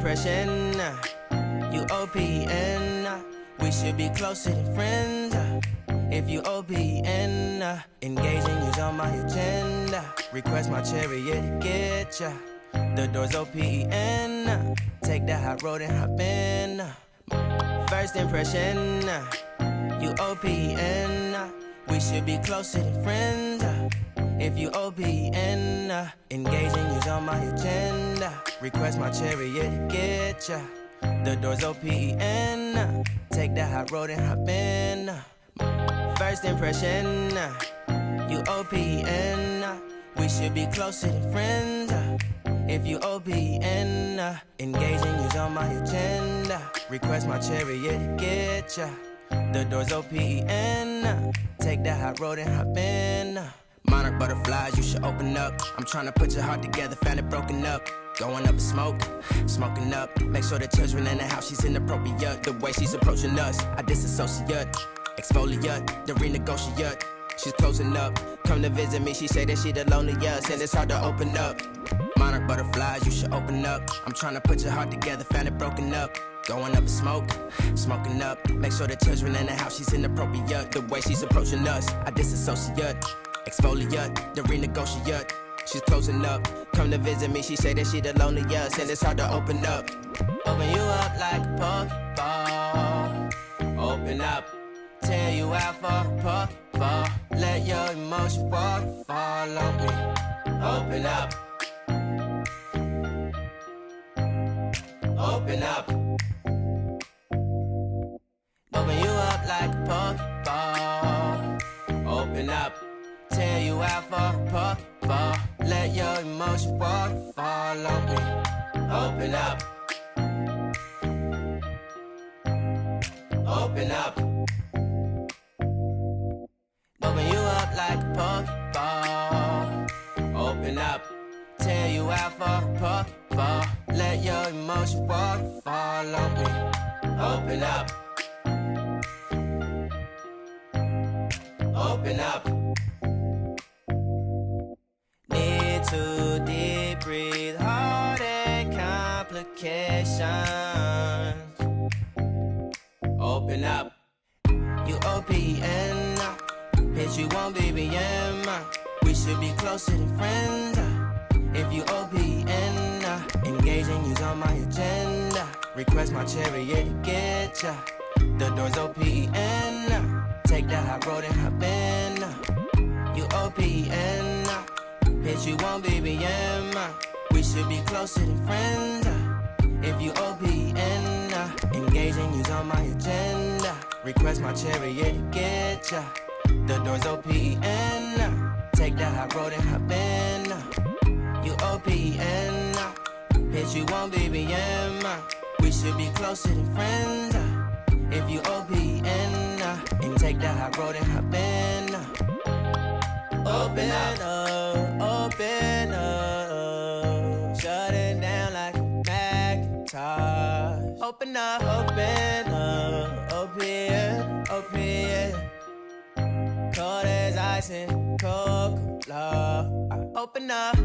impression, you OPN. We should be closer than friends. If you OPN, engaging you's on my agenda. Request my chariot to get ya. The door's OPN. Take the hot road and hop in. First impression, you OPN. We should be closer than friends. If you OPN, engaging you's on my agenda. Request my chariot to get ya. The door's OPN. Take the hot road and hop in. First impression, you OPN. We should be closer than friends. If you OPN, engaging you's on my agenda. Request my chariot to get ya. The door's OPN. Take the hot road and hop in. Monarch butterflies, you should open up. I'm trying to put your heart together, found it broken up. Going up in smoke, smoking up. Make sure the children in the house, she's inappropriate. The way she's approaching us, I disassociate. Exfoliate, the renegotiate. She's closing up. Come to visit me, she say that she the loneliest, and it's hard to open up. Monarch butterflies, you should open up. I'm trying to put your heart together, found it broken up. Going up in smoke, smoking up. Make sure the children in the house, she's inappropriate. The way she's approaching us, I disassociate. Exfoliate, the renegotiate. She's closing up. Come to visit me, she say that she the loneliest, and it's hard to open up. Open you up like a Pokeball. Open up, tear you out for a Pokeball. Let your emotion waterfall on me. Open up. Open up. Open you up like a Pokeball. Open up, tear you out for a Pokeball. Let your emotion waterfall on me. Open up. Open up. Open you up like a Pokeball. Open up, tear you out for a Pokeball. Let your emotion waterfall on me. Open up. Open up. Need to deep breathe, heartache complications. Open up. You OPN. Bitch, you won't BBM. We should be closer than friends. If you OPN, engaging you's on my agenda. Request my chariot to get ya. The door's OPN. Take the hot road and hop in. You OPN. Bitch, you won't BBM. We should be closer than friends. If you OPN, engaging you's on my agenda. Request my chariot to get ya. The door's OPN. Take the hot road and hop in. You OPN. Bitch, you won't BBM. We should be closer than friends. If you OPN, and take the hot road and hop in. Open up, open up. Shut it down like a Macintosh. Open up, open, open. Cold as ice and Coca-Cola. Open up.